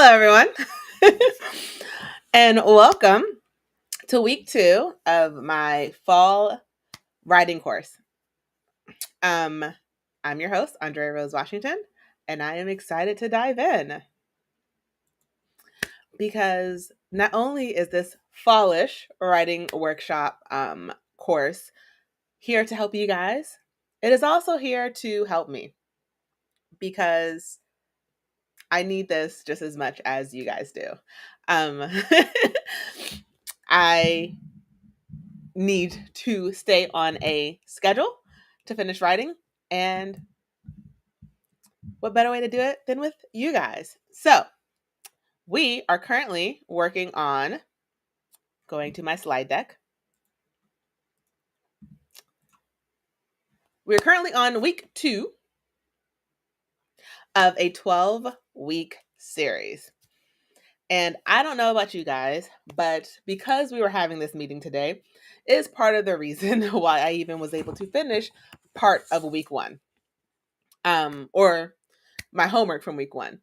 Hello, everyone, and welcome to week 2 of my fall writing course. Um, I'm your host, Andrea Rose Washington, and I am excited to dive in because not only is this fallish writing workshop course here to help you guys, it is also here to help me because I need this just as much as you guys do. Um, I need to stay on a schedule to finish writing. And what better way to do it than with you guys? So, we are currently working on going to my slide deck. We're currently on week 2 of a 12-week series. And I don't know about you guys, but because we were having this meeting today, is part of the reason why I even was able to finish part of week 1. Or my homework from week 1.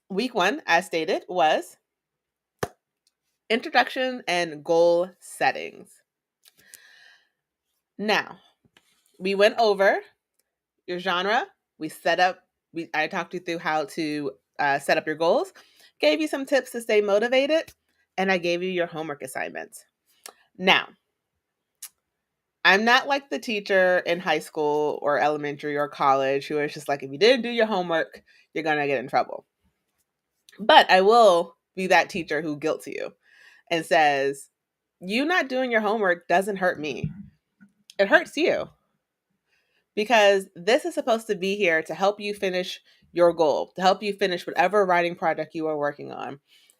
Week 1, as stated, was introduction and goal settings. Now, we went over your genre. I talked you through how to set up your goals, gave you some tips to stay motivated, and I gave you your homework assignments. Now, I'm not like the teacher in high school or elementary or college who is just like, if you didn't do your homework, you're going to get in trouble. But I will be that teacher who guilts you and says, you not doing your homework doesn't hurt me. It hurts you. Because this is supposed to be here to help you finish your goal, to help you finish whatever writing project you are working on.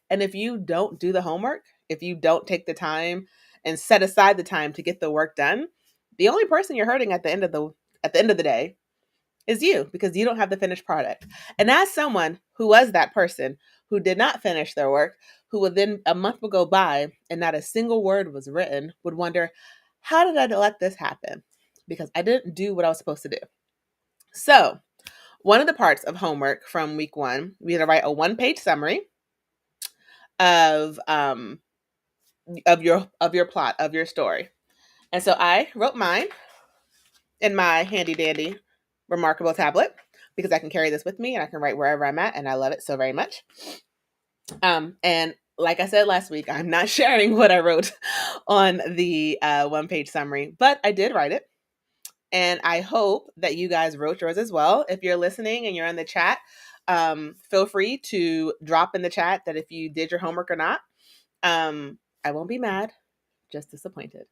And if you don't do the homework, if you don't take the time and set aside the time to get the work done, the only person you're hurting at the end of the day is you, because you don't have the finished product. And as someone who was that person who did not finish their work, who would then a month would go by and not a single word was written, would wonder, how did I let this happen? Because I didn't do what I was supposed to do. So, one of the parts of homework from week 1, we had to write a 1-page summary of your plot of your story. And so I wrote mine in my handy dandy remarkable tablet because I can carry this with me and I can write wherever I'm at, and I love it so very much. And like I said last week, I'm not sharing what I wrote on the 1-page summary, but I did write it. And I hope that you guys wrote yours as well. If you're listening and you're in the chat, feel free to drop in the chat that if you did your homework or not. I won't be mad, just disappointed.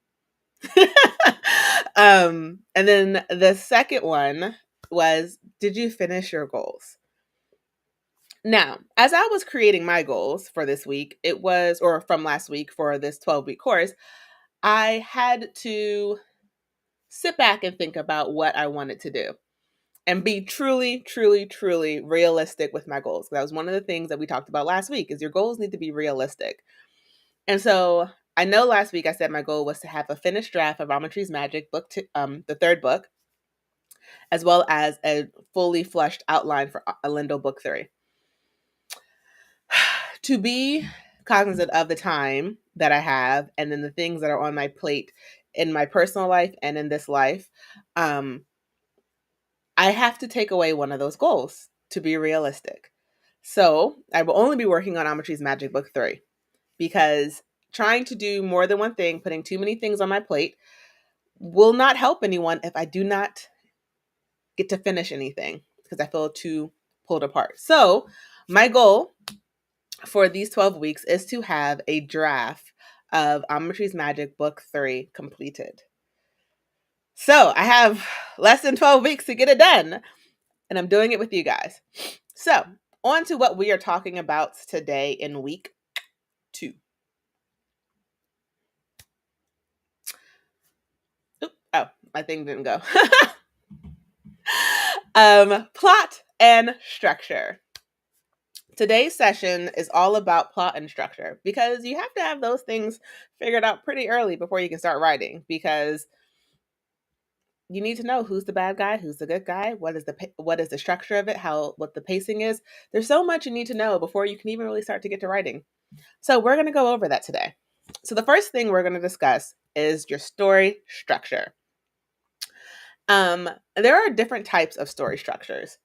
And then the second one was, did you finish your goals? Now, as I was creating my goals for this week, or from last week for this 12-week course, I had to sit back and think about what I wanted to do and be truly, truly, truly realistic with my goals. That was one of the things that we talked about last week, is your goals need to be realistic. And so I know last week I said my goal was to have a finished draft of Ramatry's Magic book, the 3rd book, as well as a fully fleshed outline for Alindo book 3. To be cognizant of the time that I have and then the things that are on my plate in my personal life and in this life, I have to take away one of those goals to be realistic. So I will only be working on Amatry's Magic book 3 because trying to do more than one thing, putting too many things on my plate, will not help anyone if I do not get to finish anything because I feel too pulled apart. So my goal for these 12 weeks is to have a draft of Amatry's Magic book 3 completed. So I have less than 12 weeks to get it done, and I'm doing it with you guys. So on to what we are talking about today in week 2. Oh, my thing didn't go. Plot and structure. Today's session is all about plot and structure because you have to have those things figured out pretty early before you can start writing, because you need to know who's the bad guy, who's the good guy, what is the structure of it, what the pacing is. There's so much you need to know before you can even really start to get to writing. So we're going to go over that today. So the first thing we're going to discuss is your story structure. There are different types of story structures.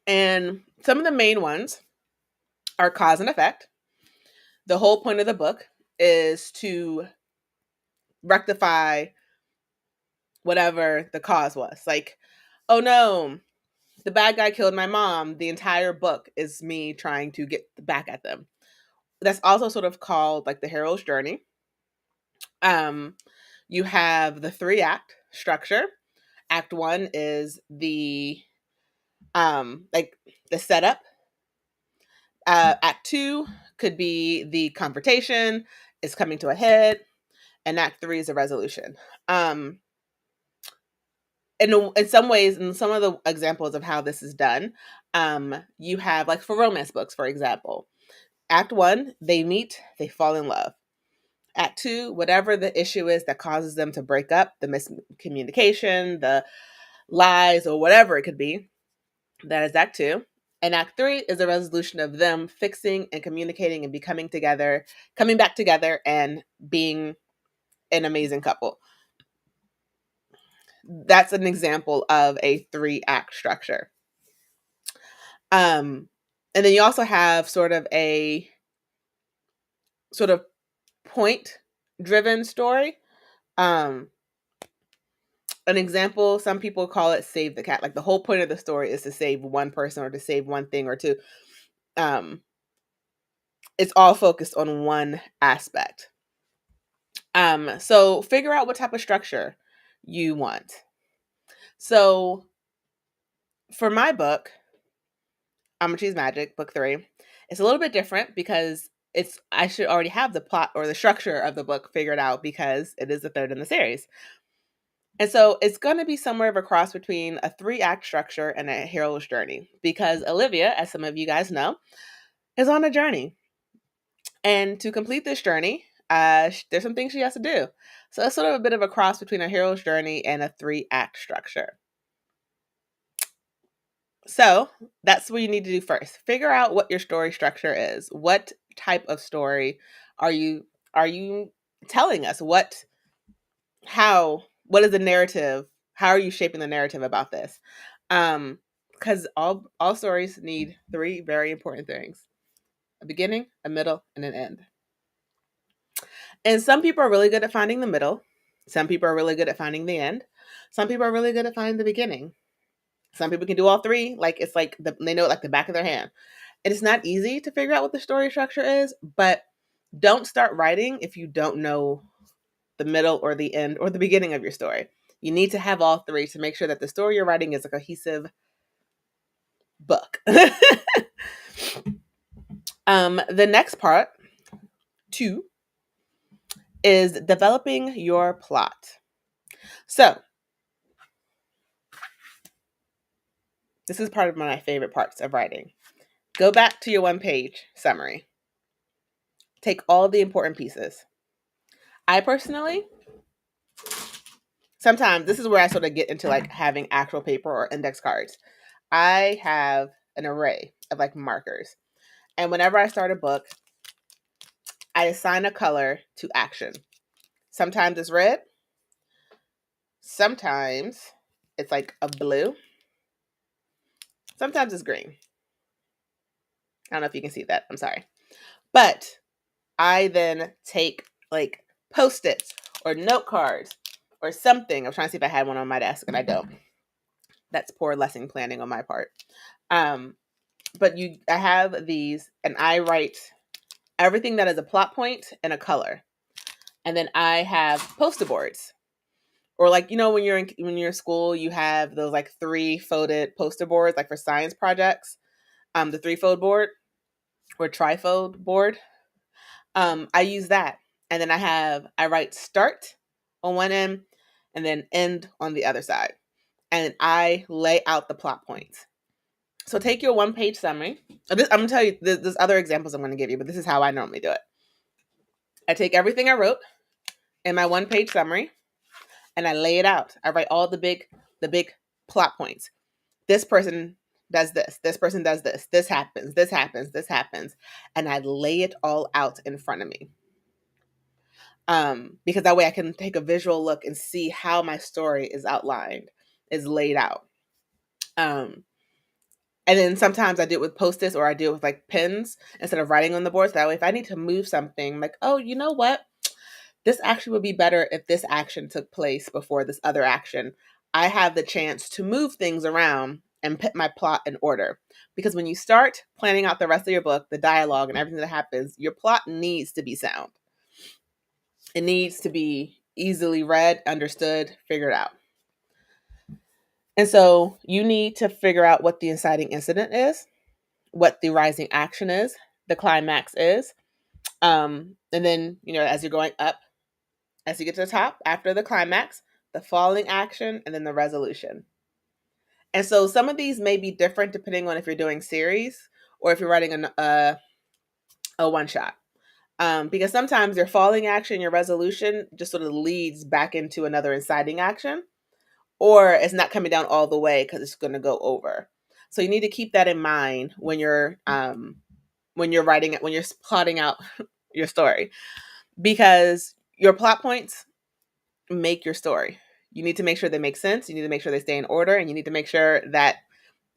And some of the main ones are cause and effect. The whole point of the book is to rectify whatever the cause was. Like, oh no, the bad guy killed my mom. The entire book is me trying to get back at them. That's also sort of called like the hero's journey. You have the 3-act structure. Act 1 is the like the setup. Act 2 could be the confrontation is coming to a head, and Act 3 is a resolution. In some ways, in some of the examples of how this is done, you have like for romance books, for example, Act 1, they meet, they fall in love. Act 2, whatever the issue is that causes them to break up, the miscommunication, the lies, or whatever it could be, that is Act 2. And Act 3 is a resolution of them fixing and communicating and becoming together, coming back together and being an amazing couple. That's an example of a 3-act structure. And then you also have sort of point-driven story. An example, some people call it save the cat. Like the whole point of the story is to save one person or to save one thing or to, it's all focused on one aspect. So figure out what type of structure you want. So for my book, I'm gonna choose Magic, book 3. It's a little bit different because I should already have the plot or the structure of the book figured out because it is the 3rd in the series. And so it's going to be somewhere of a cross between a 3-act structure and a hero's journey because Olivia, as some of you guys know, is on a journey. And to complete this journey, there's some things she has to do. So it's sort of a bit of a cross between a hero's journey and a 3-act structure. So that's what you need to do first. Figure out what your story structure is. What type of story are you telling us? What is the narrative? How are you shaping the narrative about this? Because all stories need 3 very important things: a beginning, a middle, and an end. And some people are really good at finding the middle. Some people are really good at finding the end. Some people are really good at finding the beginning. Some people can do all 3. Like it's like they know it like the back of their hand. And it's not easy to figure out what the story structure is, but don't start writing if you don't know the middle or the end or the beginning of your story. You need to have all 3 to make sure that the story you're writing is a cohesive book. The next part, 2, is developing your plot. So, this is part of my favorite parts of writing. Go back to your 1-page summary. Take all the important pieces. I personally, sometimes this is where I sort of get into like having actual paper or index cards. I have an array of like markers. And whenever I start a book, I assign a color to action. Sometimes it's red. Sometimes it's like a blue. Sometimes it's green. I don't know if you can see that. I'm sorry. But I then take like Post-its or note cards or something. I was trying to see if I had one on my desk and I don't. That's poor lesson planning on my part. But I have these and I write everything that is a plot point and a color. And then I have poster boards. Or like, you know, when you're in school, you have those like 3-folded poster boards, like for science projects. The 3-fold board or trifold board. I use that. And then I write start on one end and then end on the other side. And I lay out the plot points. So take your 1-page summary. I'm going to tell you, there's other examples I'm going to give you, but this is how I normally do it. I take everything I wrote in my 1-page summary and I lay it out. I write all the big plot points. This person does this. This person does this. This happens. This happens. This happens. And I lay it all out in front of me. Because that way I can take a visual look and see how my story is outlined, is laid out. And then sometimes I do it with Post-its, or I do it with like pens instead of writing on the board. So that way, if I need to move something, like, oh, you know what? This actually would be better if this action took place before this other action. I have the chance to move things around and put my plot in order. Because when you start planning out the rest of your book, the dialogue and everything that happens, your plot needs to be sound. It needs to be easily read, understood, figured out. And so you need to figure out what the inciting incident is, what the rising action is, the climax is. And then, as you're going up, as you get to the top, after the climax, the falling action, and then the resolution. And so some of these may be different depending on if you're doing series or if you're writing a one shot. Because sometimes your falling action, your resolution just sort of leads back into another inciting action, or it's not coming down all the way because it's going to go over. So you need to keep that in mind when you're writing it, when you're plotting out your story, because your plot points make your story. You need to make sure they make sense. You need to make sure they stay in order, and you need to make sure that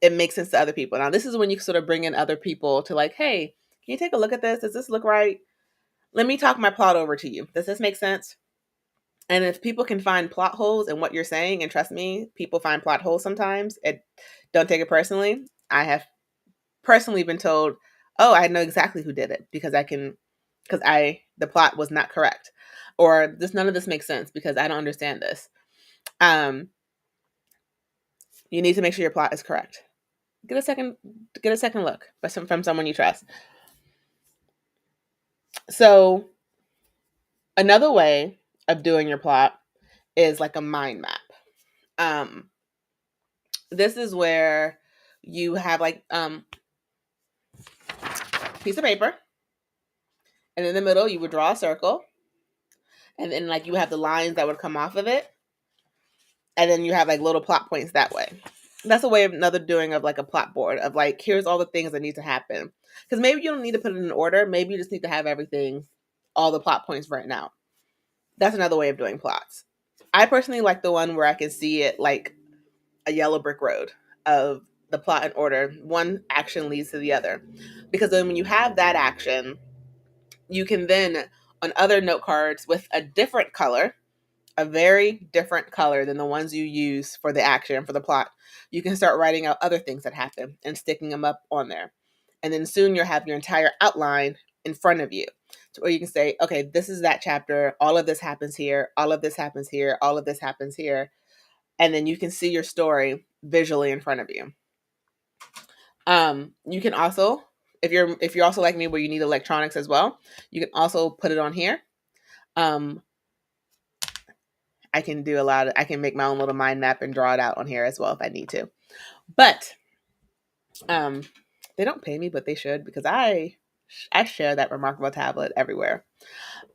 it makes sense to other people. Now, this is when you sort of bring in other people to like, hey, can you take a look at this? Does this look right? Let me talk my plot over to you. Does this make sense? And if people can find plot holes in what you're saying, and trust me, people find plot holes sometimes, don't take it personally. I have personally been told, oh, I know exactly who did it because the plot was not correct, or none of this makes sense because I don't understand this. You need to make sure your plot is correct. Get a second look from someone you trust. So another way of doing your plot is like a mind map. This is where you have like piece of paper, and in the middle you would draw a circle, and then like you have the lines that would come off of it, and then you have like little plot points that way. That's a way of another doing of like a plot board of like, here's all the things that need to happen. Because maybe you don't need to put it in order. Maybe you just need to have everything, all the plot points written out. That's another way of doing plots. I personally like the one where I can see it like a yellow brick road of the plot in order. One action leads to the other. Because then when you have that action, you can then, on other note cards with a different color, a very different color than the ones you use for the action, for the plot, you can start writing out other things that happen and sticking them up on there. And then soon you'll have your entire outline in front of you, where you can say, okay, this is that chapter. All of this happens here. All of this happens here. All of this happens here. And then you can see your story visually in front of you. You can also, if you're also like me where you need electronics as well, you can also put it on here. I can make my own little mind map and draw it out on here as well if I need to. But they don't pay me, but they should, because I share that remarkable tablet everywhere.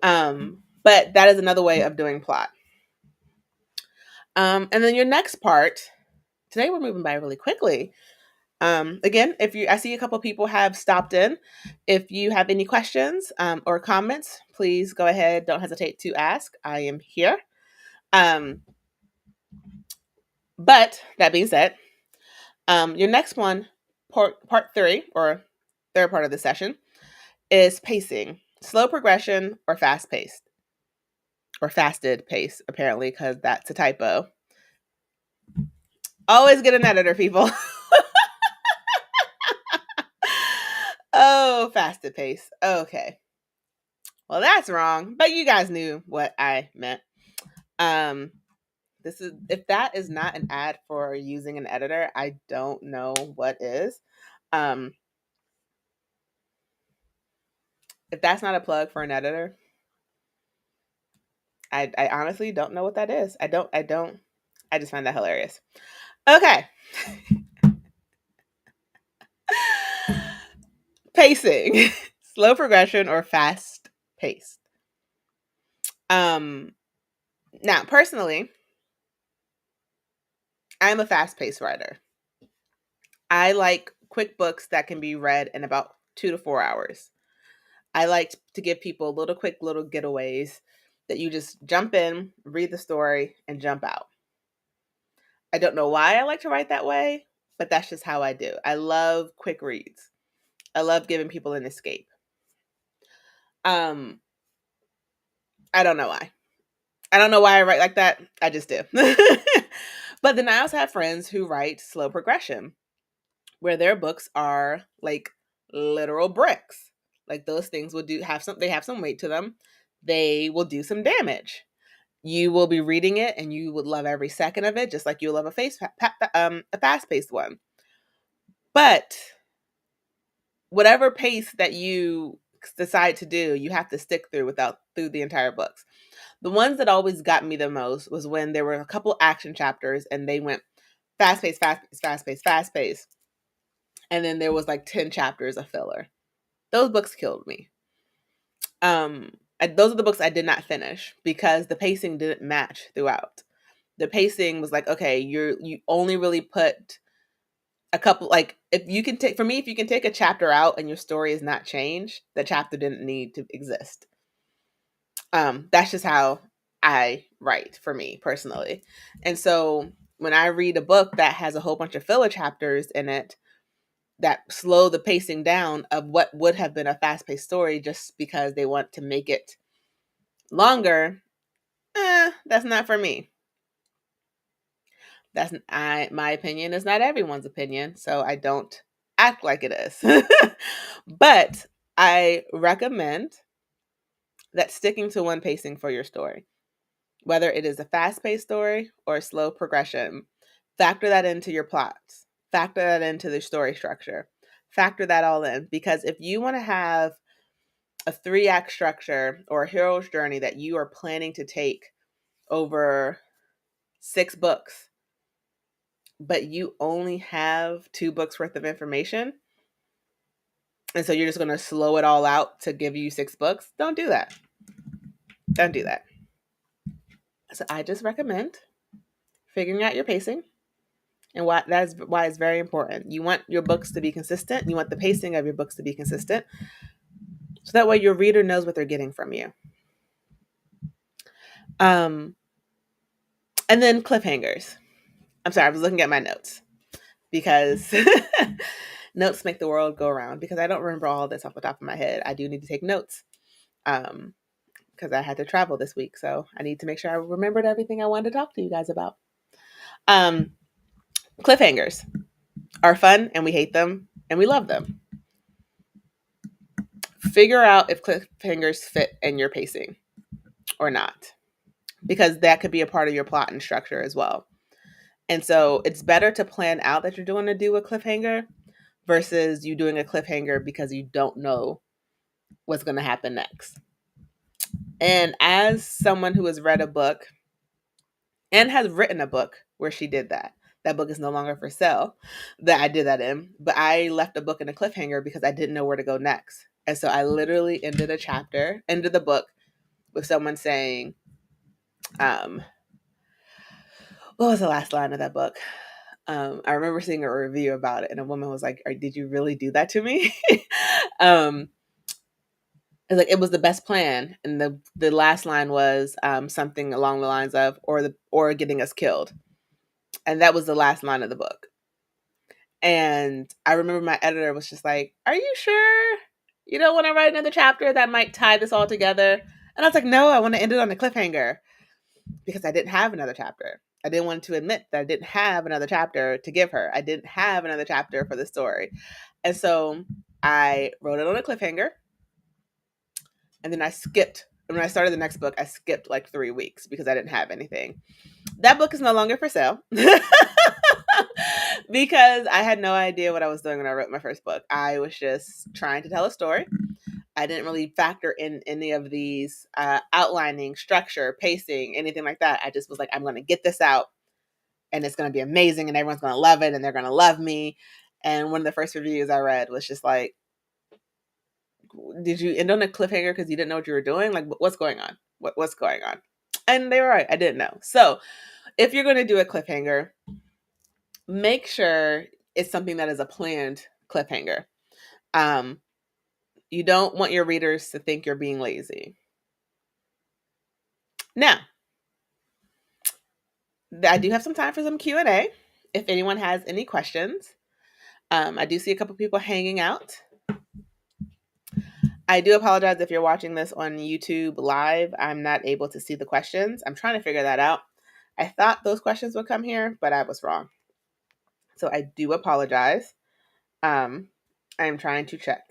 But that is another way of doing plot. And then your next part, today we're moving by really quickly. Again, I see a couple people have stopped in. If you have any questions or comments, please go ahead. Don't hesitate to ask. I am here. But that being said, your next one, part 3, or third part of the session, is pacing. Slow progression or fast paced. Or fasted pace, apparently, because that's a typo. Always get an editor, people. Oh, fasted pace. Okay. Well, that's wrong, but you guys knew what I meant. If that is not an ad for using an editor, I don't know what is. If that's not a plug for an editor, I honestly don't know what that is. I just find that hilarious. Okay. Pacing. Slow progression or fast paced. Now, personally, I'm a fast-paced writer. I like quick books that can be read in about 2 to 4 hours. I like to give people quick little getaways that you just jump in, read the story, and jump out. I don't know why I like to write that way, but that's just how I do. I love quick reads. I love giving people an escape. I don't know why. I don't know why I write like that. I just do. But then I also have friends who write slow progression, where their books are like literal bricks. Like those things will they have some weight to them. They will do some damage. You will be reading it and you would love every second of it, just like you love a fast-paced one. But whatever pace that you decide to do, you have to stick through through the entire books. The ones that always got me the most was when there were a couple action chapters and they went fast paced, fast paced, fast paced, fast paced. And then there was like 10 chapters of filler. Those books killed me. Those are the books I did not finish because the pacing didn't match throughout. The pacing was like, okay, you only really put a couple, like if you can take a chapter out and your story is not changed, the chapter didn't need to exist. That's just how I write for me personally. And so when I read a book that has a whole bunch of filler chapters in it that slow the pacing down of what would have been a fast-paced story just because they want to make it longer, that's not for me. My opinion is not everyone's opinion, so I don't act like it is. But I recommend that sticking to one pacing for your story, whether it is a fast-paced story or a slow progression, factor that into your plots, factor that into the story structure, factor that all in. Because if you want to have a 3-act structure or a hero's journey that you are planning to take over 6 books, but you only have 2 books worth of information, and so you're just going to slow it all out to give you 6 books, don't do that. Don't do that. So I just recommend figuring out your pacing, and that's why it's very important. You want your books to be consistent. You want the pacing of your books to be consistent, so that way your reader knows what they're getting from you. And then cliffhangers. I'm sorry, I was looking at my notes because notes make the world go around. Because I don't remember all this off the top of my head. I do need to take notes because I had to travel this week, so I need to make sure I remembered everything I wanted to talk to you guys about. Cliffhangers are fun, and we hate them, and we love them. Figure out if cliffhangers fit in your pacing or not, because that could be a part of your plot and structure as well. And so it's better to plan out that you're doing a cliffhanger versus you doing a cliffhanger because you don't know what's going to happen next. And as someone who has read a book and has written a book where she did that book is no longer for sale that I did that in, but I left a book in a cliffhanger because I didn't know where to go next. And so I literally ended the book with someone saying, what was the last line of that book? I remember seeing a review about it, and a woman was like, "Did you really do that to me?" It's like, it was the best plan, and the last line was something along the lines of, or getting us killed, and that was the last line of the book. And I remember my editor was just like, "Are you sure you don't want to write another chapter that might tie this all together?" And I was like, "No, I want to end it on a cliffhanger," because I didn't have another chapter. I didn't want to admit that I didn't have another chapter to give her. I didn't have another chapter for the story. And so I wrote it on a cliffhanger. And then I skipped. When I started the next book, I skipped like 3 weeks because I didn't have anything. That book is no longer for sale because I had no idea what I was doing when I wrote my first book. I was just trying to tell a story. I didn't really factor in any of these outlining, structure, pacing, anything like that. I just was like, I'm going to get this out and it's going to be amazing and everyone's going to love it and they're going to love me. And one of the first reviews I read was just like, did you end on a cliffhanger because you didn't know what you were doing? Like, what's going on? What's going on? And they were right. I didn't know. So if you're going to do a cliffhanger, make sure it's something that is a planned cliffhanger. You don't want your readers to think you're being lazy. Now, I do have some time for some Q&A if anyone has any questions. I do see a couple people hanging out. I do apologize if you're watching this on YouTube live. I'm not able to see the questions. I'm trying to figure that out. I thought those questions would come here, but I was wrong. So I do apologize. I'm trying to check.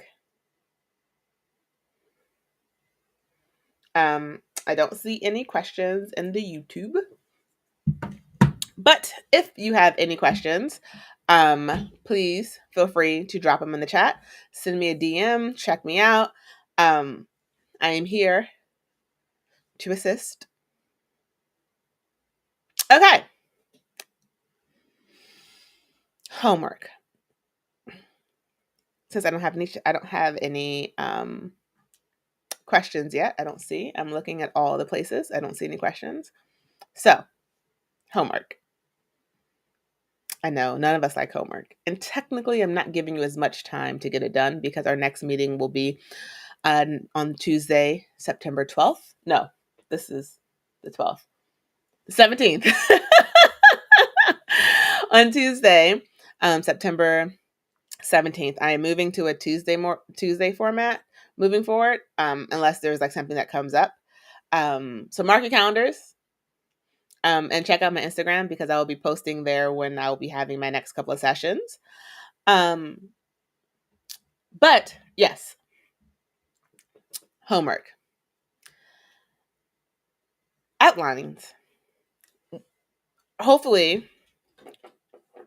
I don't see any questions in the YouTube. But if you have any questions, please feel free to drop them in the chat. Send me a DM, check me out. I am here to assist. Okay. Homework. Since I don't have any questions yet. I don't see. I'm looking at all the places. I don't see any questions. So, homework. I know none of us like homework. And technically, I'm not giving you as much time to get it done because our next meeting will be on Tuesday, September 12th. No, this is the 12th. 17th. On Tuesday, September 17th. I am moving to a Tuesday format moving forward, unless there's like something that comes up. So mark your calendars. And check out my Instagram because I will be posting there when I will be having my next couple of sessions. But yes, homework. Outlines. Hopefully,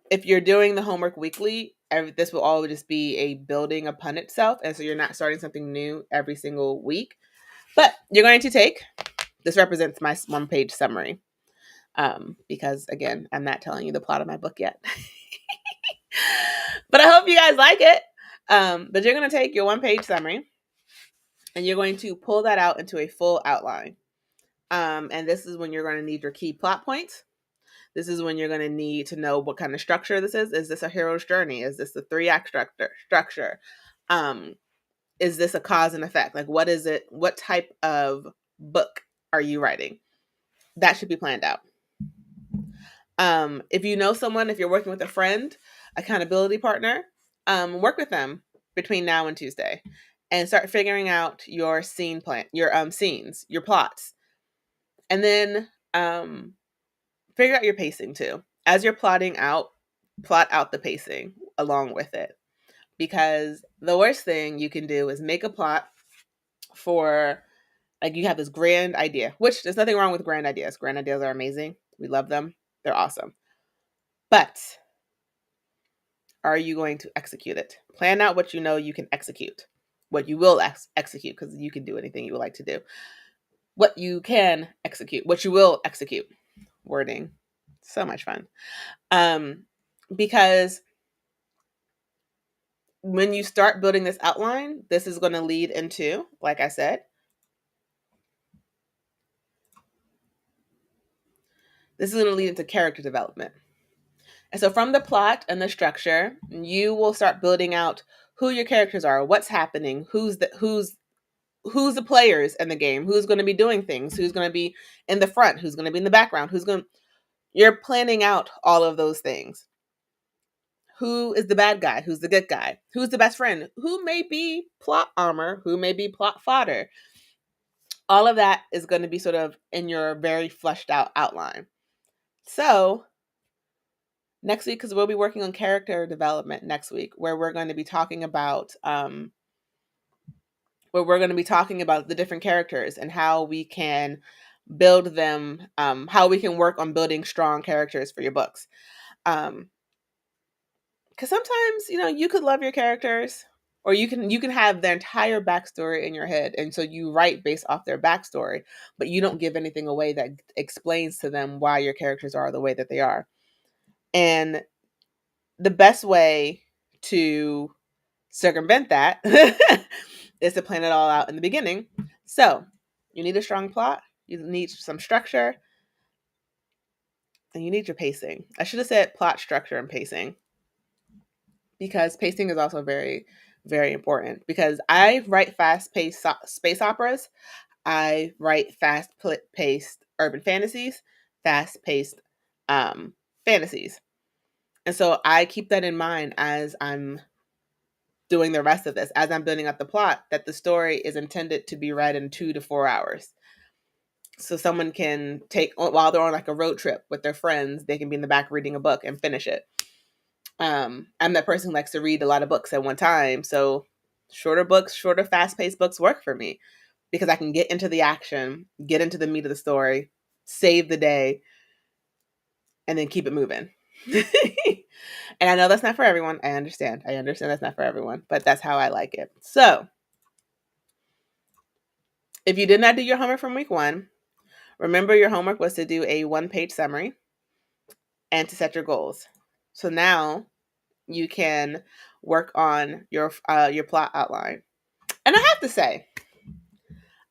if you're doing the homework weekly, this will all just be a building upon itself. And so you're not starting something new every single week. But you're going to take, this represents my one-page summary. Because again, I'm not telling you the plot of my book yet. But I hope you guys like it. But you're going to take your one-page summary and you're going to pull that out into a full outline. And this is when you're going to need your key plot points. This is when you're going to need to know what kind of structure this is. Is this a hero's journey? Is this a 3-act structure? Is this a cause and effect? Like, what is it? What type of book are you writing? That should be planned out. If you know someone, if you're working with a friend, accountability partner, work with them between now and Tuesday and start figuring out your scene plan, your scenes, your plots. And then figure out your pacing too. As you're plotting out, plot out the pacing along with it. Because the worst thing you can do is make a plot for, like, you have this grand idea, which there's nothing wrong with grand ideas. Grand ideas are amazing. We love them. They're awesome. But are you going to execute it? Plan out what you know you can execute. What you will execute, because you can do anything you would like to do. What you can execute. What you will execute. Wording. So much fun. Because when you start building this outline, this is going to lead into, like I said, this is going to lead into character development. And so from the plot and the structure, you will start building out who your characters are, what's happening, who's the players in the game, who's going to be doing things, who's going to be in the front, who's going to be in the background, you're planning out all of those things. Who is the bad guy? Who's the good guy? Who's the best friend? Who may be plot armor? Who may be plot fodder? All of that is going to be sort of in your very fleshed out outline. So next week, because we'll be working on character development next week, where we're going to be talking about the different characters and how we can build them, how we can work on building strong characters for your books. Because sometimes, you could love your characters, or you can have their entire backstory in your head, and so you write based off their backstory, but you don't give anything away that explains to them why your characters are the way that they are. And the best way to circumvent that is to plan it all out in the beginning. So you need a strong plot. You need some structure. and you need your pacing. I should have said plot structure and pacing, because pacing is also very, very important. Because I write fast-paced space operas, I write fast-paced urban fantasies, fast-paced fantasies, and so I keep that in mind as I'm doing the rest of this, as I'm building up the plot, that the story is intended to be read in 2 to 4 hours. So someone can take, while they're on like a road trip with their friends, they can be in the back reading a book and finish it. I'm that person who likes to read a lot of books at one time. So shorter books, shorter, fast paced books work for me because I can get into the action, get into the meat of the story, save the day, and then keep it moving. And I know that's not for everyone. I understand. That's not for everyone, but that's how I like it. So if you did not do your homework from week 1, remember your homework was to do a 1-page summary and to set your goals. So now you can work on your plot outline. And I have to say,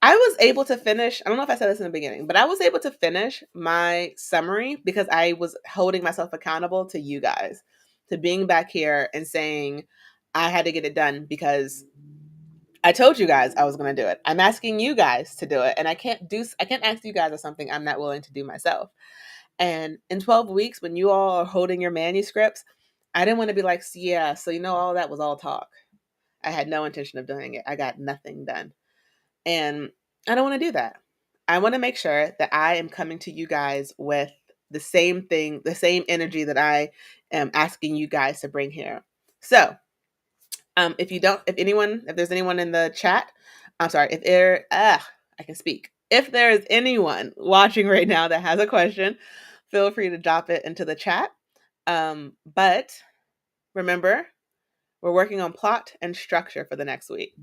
I was able to finish, I don't know if I said this in the beginning, but I was able to finish my summary because I was holding myself accountable to you guys, to being back here and saying I had to get it done because I told you guys I was going to do it. I'm asking you guys to do it, and I can't ask you guys for something I'm not willing to do myself. And in 12 weeks, when you all are holding your manuscripts, I didn't want to be like, yeah, so all that was all talk. I had no intention of doing it. I got nothing done. And I don't want to do that. I want to make sure that I am coming to you guys with the same thing, the same energy that I am asking you guys to bring here. So, if there's anyone in the chat, I'm sorry, I can speak. If there is anyone watching right now that has a question, feel free to drop it into the chat. But remember, we're working on plot and structure for the next week.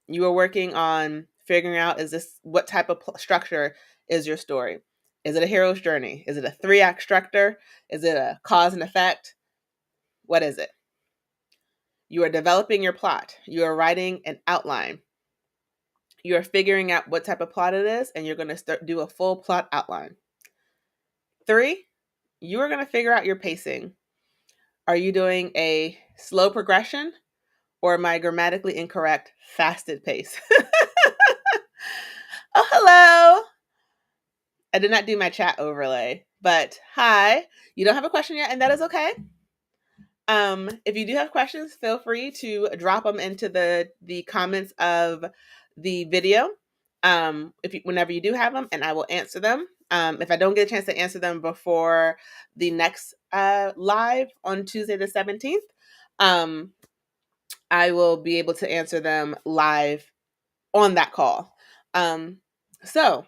You are working on figuring out, what type of structure is your story? Is it a hero's journey? Is it a 3-act structure? Is it a cause and effect? What is it? You are developing your plot. You are writing an outline. You are figuring out what type of plot it is, and you're going to do a full plot outline. 3, you are going to figure out your pacing. Are you doing a slow progression or my grammatically incorrect fasted pace? Oh, hello. I did not do my chat overlay, but hi. You don't have a question yet, and that is okay. If you do have questions, feel free to drop them into the comments of the video. Whenever you do have them, and I will answer them. If I don't get a chance to answer them before the next live on Tuesday the 17th, I will be able to answer them live on that call. So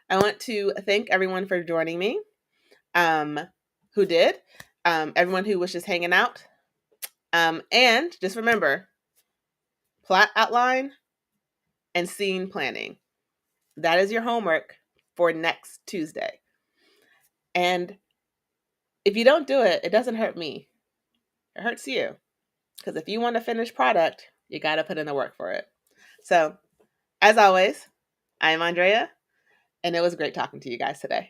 I want to thank everyone for joining me, who did, everyone who was just hanging out. And just remember, plot outline and scene planning. That is your homework for next Tuesday. And if you don't do it, it doesn't hurt me. It hurts you. Because if you want a finished product, you got to put in the work for it. So, as always, I'm Andrea, and it was great talking to you guys today.